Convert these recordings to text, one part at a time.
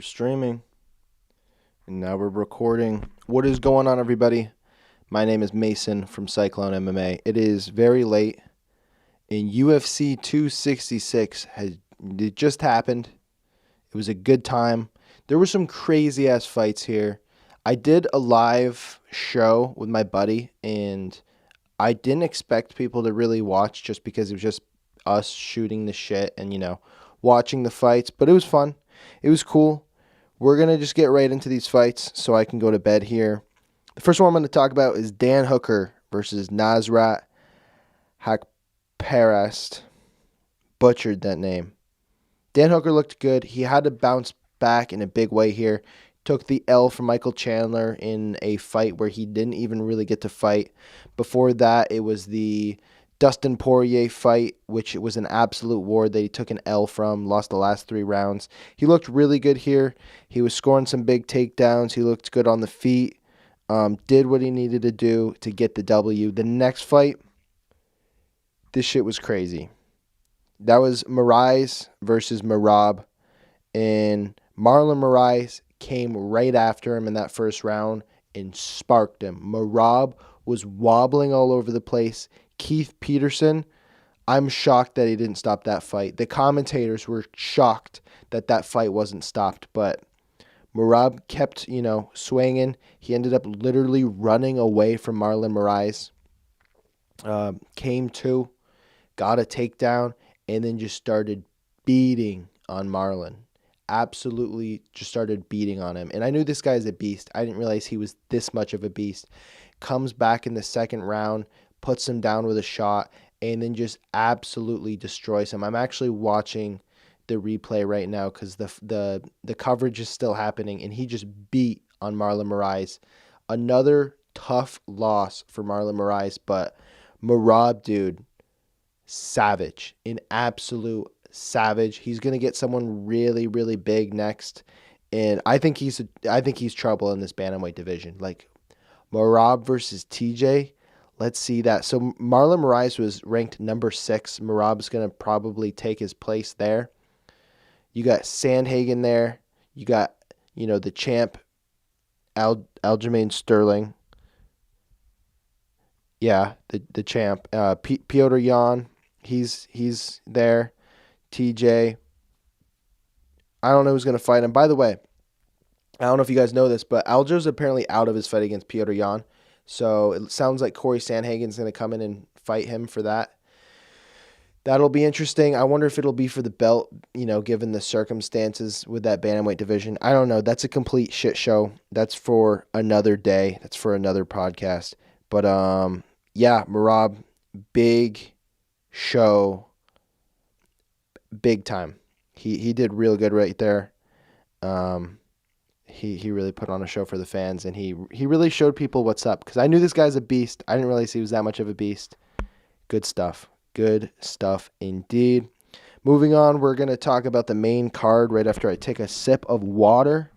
We're streaming. And now we're recording. What is going on, everybody? My name is Mason from Cyclone MMA. It is very late. And UFC 266 it just happened. It was a good time. There were some crazy-ass fights here. I did a live show with my buddy, and I didn't expect people to really watch just because it was just us shooting the shit and, watching the fights. But it was fun. It was cool. We're going to just get right into these fights so I can go to bed here. The first one I'm going to talk about is Dan Hooker versus Nasrat Haqparast. Butchered that name. Dan Hooker looked good. He had to bounce back in a big way here. Took the L from Michael Chandler in a fight where he didn't even really get to fight. Before that, it was the Dustin Poirier fight, which was an absolute war that he took an L from, lost the last 3 rounds. He looked really good here. He was scoring some big takedowns. He looked good on the feet. Did what he needed to do to get the W. The next fight, this shit was crazy. That was Moraes versus Merab. And Marlon Moraes came right after him in that first round and sparked him. Merab was wobbling all over the place. Keith Peterson, I'm shocked that he didn't stop that fight. The commentators were shocked that that fight wasn't stopped, but Merab kept, swinging. He ended up literally running away from Marlon Moraes. Came to, got a takedown, and then just started beating on Marlon. Absolutely just started beating on him. And I knew this guy is a beast. I didn't realize he was this much of a beast. Comes back in the second round, puts him down with a shot, and then just absolutely destroys him. I'm actually watching the replay right now because the coverage is still happening, and he just beat on Marlon Moraes. Another tough loss for Marlon Moraes, but Merab, dude, savage. An absolute savage. He's going to get someone really, really big next, and I think he's trouble in this bantamweight division. Like Merab versus TJ. Let's see that. So Marlon Moraes was ranked number 6. Merab's going to probably take his place there. You got Sandhagen there. You got, the champ, Aljamain Sterling. Yeah, the champ. Piotr Jan, he's there. TJ. I don't know who's going to fight him. By the way, I don't know if you guys know this, but Aljo's apparently out of his fight against Piotr Jan. So it sounds like Corey Sandhagen's going to come in and fight him for that. That'll be interesting. I wonder if it'll be for the belt, given the circumstances with that bantamweight division. I don't know. That's a complete shit show. That's for another day. That's for another podcast. But, yeah, Merab, big show, big time. He did real good right there. He really put on a show for the fans, and he really showed people what's up. Because I knew this guy's a beast. I didn't realize he was that much of a beast. Good stuff. Good stuff indeed. Moving on, we're going to talk about the main card right after I take a sip of water.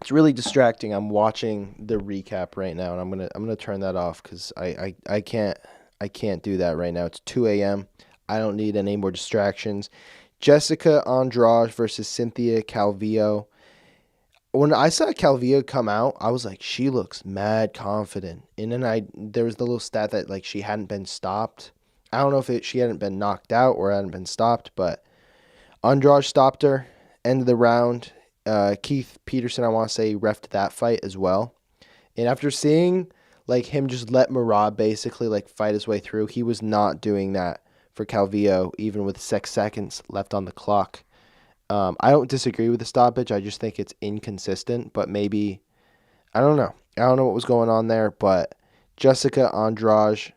It's really distracting. I'm watching the recap right now, and I'm gonna turn that off because I can't do that right now. It's 2 a.m. I don't need any more distractions. Jessica Andraj versus Cynthia Calvio. When I saw Calvio come out, I was like, she looks mad confident. And then there was the little stat that she hadn't been stopped. I don't know if she hadn't been knocked out or hadn't been stopped, but Andraj stopped her. End of the round. Keith Peterson, I want to say, refed that fight as well. And after seeing him just let Merab basically fight his way through, he was not doing that for Calvio, even with 6 seconds left on the clock. I don't disagree with the stoppage. I just think it's inconsistent, but maybe, I don't know. I don't know what was going on there, but Jessica Andraj,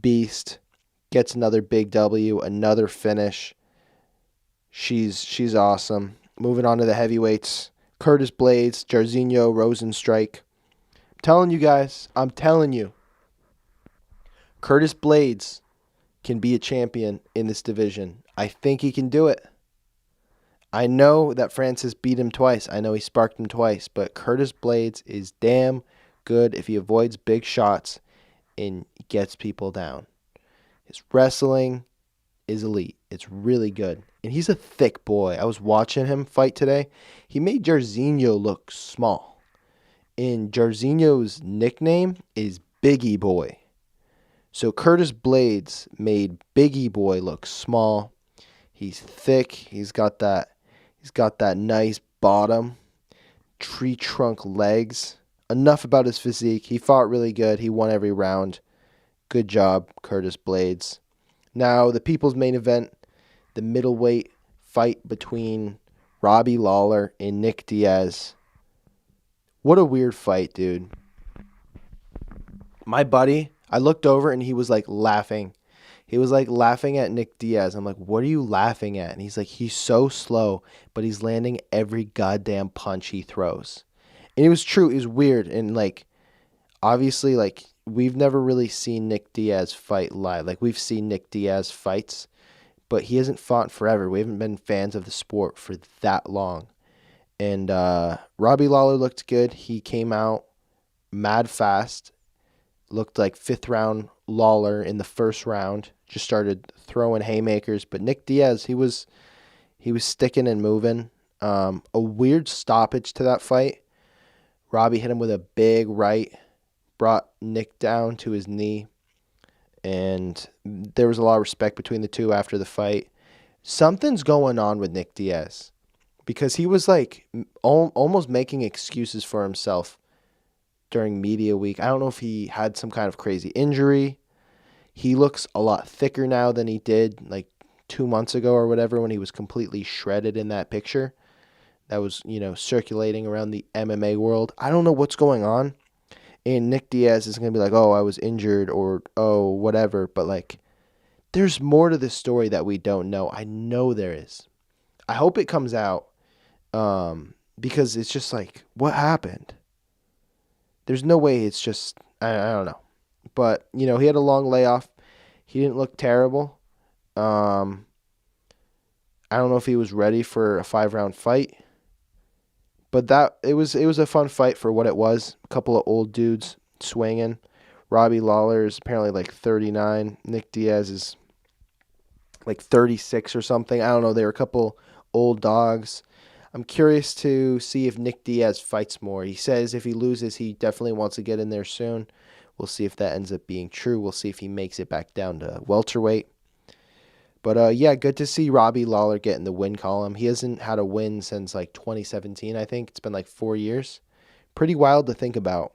beast, gets another big W, another finish. She's awesome. Moving on to the heavyweights. Curtis Blades, Jairzinho Rozenstruik. I'm telling you. Curtis Blades can be a champion in this division. I think he can do it. I know that Francis beat him twice. I know he sparked him twice, but Curtis Blades is damn good if he avoids big shots and gets people down. His wrestling is elite. It's really good. And he's a thick boy. I was watching him fight today. He made Jairzinho look small. And Jairzinho's nickname is Biggie Boy. So Curtis Blades made Biggie Boy look small. He's thick. He's got that nice bottom, tree trunk legs. Enough about his physique. He fought really good. He won every round. Good job, Curtis Blades. Now, the people's main event, the middleweight fight between Robbie Lawler and Nick Diaz. What a weird fight, dude. My buddy, I looked over and he was like laughing. He was like laughing at Nick Diaz. I'm like, what are you laughing at? And he's like, he's so slow, but he's landing every goddamn punch he throws. And it was true. It was weird. And like, obviously, like, we've never really seen Nick Diaz fight live. Like, we've seen Nick Diaz fights, but he hasn't fought forever. We haven't been fans of the sport for that long. And Robbie Lawler looked good. He came out mad fast. Looked like fifth round Lawler in the first round. Just started throwing haymakers. But Nick Diaz, he was sticking and moving. A weird stoppage to that fight. Robbie hit him with a big right. Brought Nick down to his knee. And there was a lot of respect between the two after the fight. Something's going on with Nick Diaz. Because he was like almost making excuses for himself during media week. I don't know if he had some kind of crazy injury. He looks a lot thicker now than he did like 2 months ago or whatever when he was completely shredded in that picture that was, circulating around the MMA world. I don't know what's going on. And Nick Diaz is going to be like, oh, I was injured or, oh, whatever. But like, there's more to this story that we don't know. I know there is. I hope it comes out because it's just like, what happened? There's no way it's just, I don't know. But, he had a long layoff. He didn't look terrible. I don't know if he was ready for a 5-round fight. But it was a fun fight for what it was. A couple of old dudes swinging. Robbie Lawler is apparently like 39. Nick Diaz is like 36 or something. I don't know. They were a couple old dogs. I'm curious to see if Nick Diaz fights more. He says if he loses, he definitely wants to get in there soon. We'll see if that ends up being true. We'll see if he makes it back down to welterweight. But, yeah, good to see Robbie Lawler get in the win column. He hasn't had a win since, like, 2017, I think. It's been, like, 4 years. Pretty wild to think about.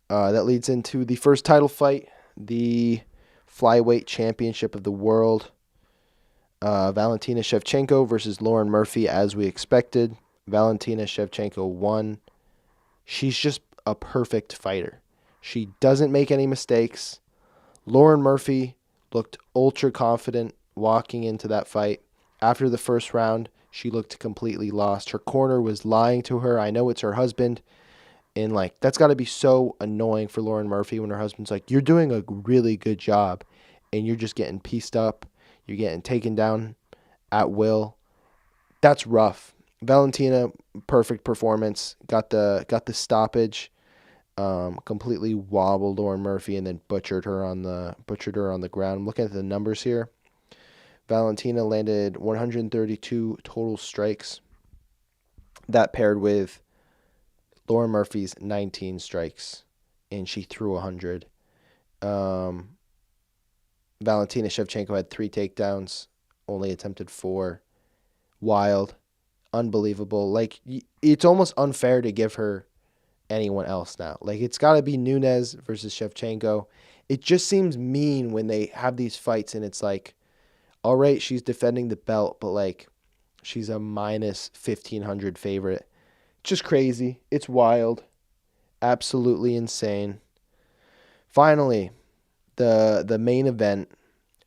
That leads into the first title fight, the flyweight championship of the world. Valentina Shevchenko versus Lauren Murphy, as we expected. Valentina Shevchenko won. She's just a perfect fighter. She doesn't make any mistakes. Lauren Murphy looked ultra confident walking into that fight. After the first round, she looked completely lost. Her corner was lying to her. I know it's her husband. And, like, that's got to be so annoying for Lauren Murphy when her husband's like, you're doing a really good job, and you're just getting pieced up. You're getting taken down at will. That's rough. Valentina, perfect performance. Got the stoppage. Completely wobbled Lauren Murphy and then butchered her on the ground. I'm looking at the numbers here. Valentina landed 132 total strikes. That paired with Lauren Murphy's 19 strikes, and she threw 100. Valentina Shevchenko had 3 takedowns, only attempted 4. Wild. Unbelievable. Like, it's almost unfair to give her anyone else now. Like, it's got to be Nunes versus Shevchenko. It just seems mean when they have these fights and it's like, all right, she's defending the belt, but like, she's a minus 1,500 favorite. Just crazy. It's wild. Absolutely insane. Finally, the main event,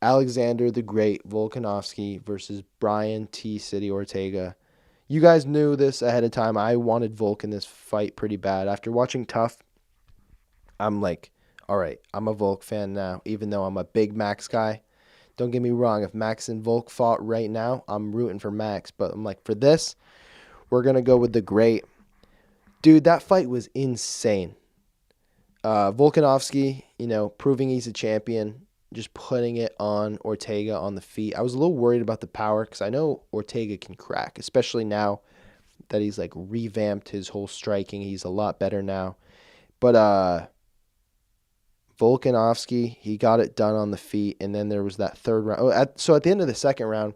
Alexander the Great Volkanovsky versus Brian T. City Ortega. You guys knew this ahead of time. I wanted Volk in this fight pretty bad. After watching Tough, I'm like, all right, I'm a Volk fan now, even though I'm a big Max guy. Don't get me wrong. If Max and Volk fought right now, I'm rooting for Max. But I'm like, for this, we're going to go with the Great. Dude, that fight was insane. Volkanovski, proving he's a champion. just putting it on Ortega on the feet. I was a little worried about the power because I know Ortega can crack, especially now that he's like revamped his whole striking. He's a lot better now. But Volkanovski, he got it done on the feet, and then there was that third round. So at the end of the second round,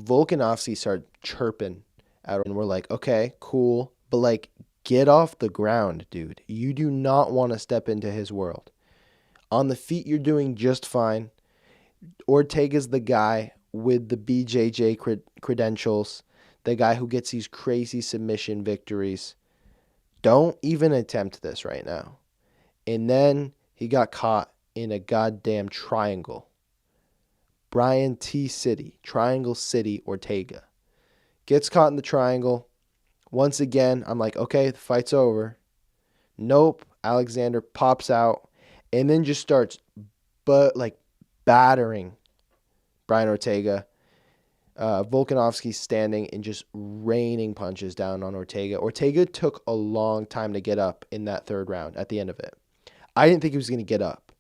Volkanovski started chirping out, and we're like, okay, cool, but like, get off the ground, dude. You do not want to step into his world. On the feet, you're doing just fine. Ortega's the guy with the BJJ credentials, the guy who gets these crazy submission victories. Don't even attempt this right now. And then he got caught in a goddamn triangle. Brian T. City, Triangle City, Ortega. Gets caught in the triangle. Once again, I'm like, okay, the fight's over. Nope. Alexander pops out and then just starts battering Brian Ortega. Volkanovski's standing and just raining punches down on Ortega. Ortega took a long time to get up in that third round at the end of it. I didn't think he was going to get up.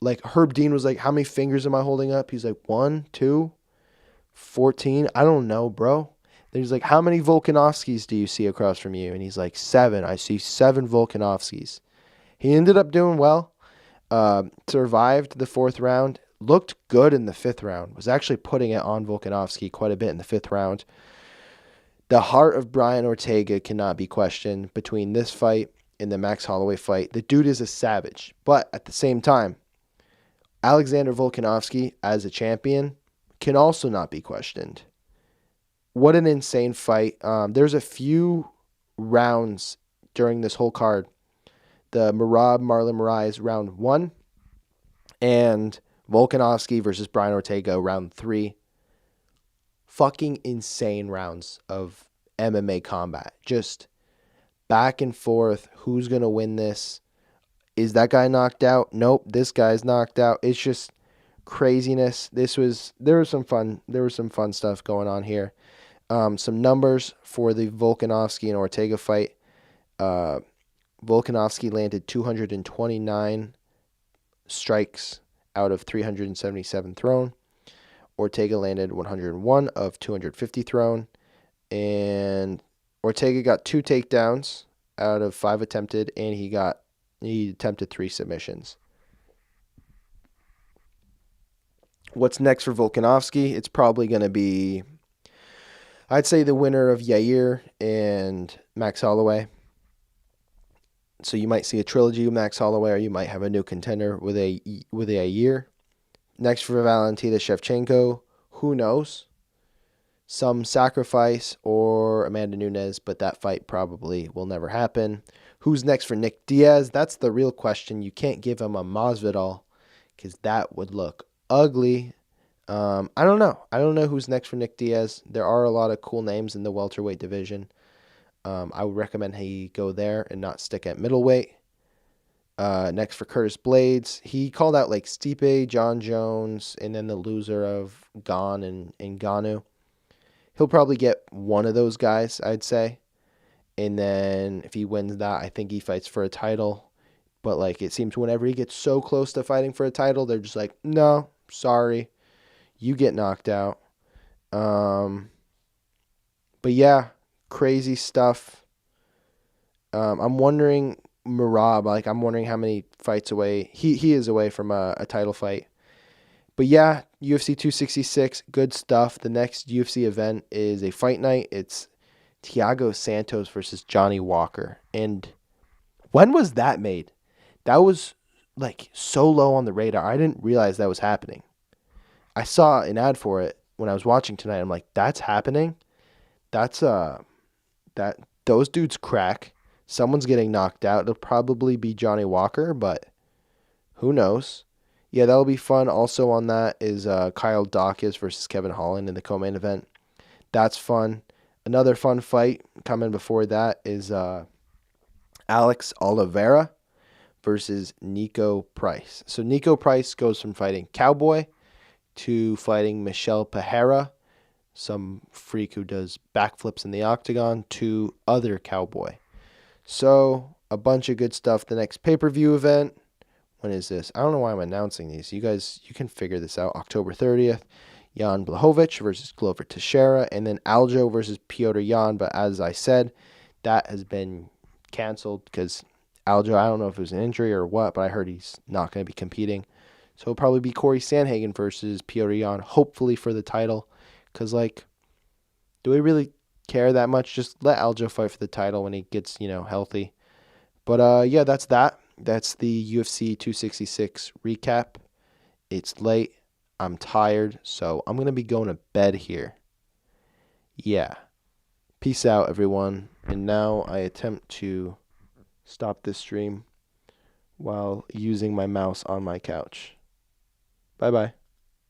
Like, Herb Dean was like, how many fingers am I holding up? He's like, 1, 2, 14. I don't know, bro. There's like, how many Volkanovskis do you see across from you? And he's like, 7. I see 7 Volkanovskis. He ended up doing well. Survived the fourth round. Looked good in the fifth round. Was actually putting it on Volkanovski quite a bit in the fifth round. The heart of Brian Ortega cannot be questioned between this fight and the Max Holloway fight. The dude is a savage. But at the same time, Alexander Volkanovski as a champion can also not be questioned. What an insane fight. There's a few rounds during this whole card. The Marlon Moraes round 1 and Volkanovski versus Brian Ortega round 3. Fucking insane rounds of MMA combat. Just back and forth. Who's going to win this? Is that guy knocked out? Nope, this guy's knocked out. It's just craziness. There was some fun stuff going on here. Some numbers for the Volkanovski and Ortega fight. Volkanovski landed 229 strikes out of 377 thrown. Ortega landed 101 of 250 thrown. And Ortega got 2 takedowns out of 5 attempted, and he attempted 3 submissions. What's next for Volkanovski? It's probably going to be, I'd say, the winner of Yair and Max Holloway. So you might see a trilogy of Max Holloway, or you might have a new contender with a Yair. Next for Valentina Shevchenko, who knows? Some sacrifice or Amanda Nunes, but that fight probably will never happen. Who's next for Nick Diaz? That's the real question. You can't give him a Masvidal because that would look ugly. I don't know. I don't know who's next for Nick Diaz. There are a lot of cool names in the welterweight division. I would recommend he go there and not stick at middleweight. Next for Curtis Blades. He called out like Stipe, John Jones, and then the loser of Gon and Ngannou. He'll probably get one of those guys, I'd say. And then if he wins that, I think he fights for a title. But like, it seems whenever he gets so close to fighting for a title, they're just like, no, sorry, you get knocked out. But yeah, crazy stuff. I'm wondering, Merab, I'm wondering how many fights away he is away from a title fight. But yeah, UFC 266, good stuff. The next UFC event is a fight night. It's Thiago Santos versus Johnny Walker. And when was that made? That was like so low on the radar. I didn't realize that was happening. I saw an ad for it when I was watching tonight. I'm like, that's happening? That's those dudes crack. Someone's getting knocked out. It'll probably be Johnny Walker, but who knows? Yeah, that'll be fun. Also on that is Kyle Dawkis versus Kevin Holland in the co-main event. That's fun. Another fun fight coming before that is Alex Oliveira versus Nico Price. So Nico Price goes from fighting Cowboy to fighting Michelle Pereira, some freak who does backflips in the octagon, to other Cowboy. So a bunch of good stuff. The next pay-per-view event, When is this? I don't know why I'm announcing these. You guys, you can figure this out. October 30th, Jan Blachowicz versus Glover Teixeira, and then Aljo versus Piotr Jan. But as I said, that has been canceled because Aljo, I don't know if it was an injury or what, but I heard he's not going to be competing. So it'll probably be Corey Sandhagen versus Piotr Jan, hopefully for the title. Because, like, do we really care that much? Just let Aljo fight for the title when he gets, healthy. But, yeah, that's that. That's the UFC 266 recap. It's late. I'm tired, so I'm going to be going to bed here. Yeah. Peace out, everyone. And now I attempt to stop this stream while using my mouse on my couch. Bye-bye.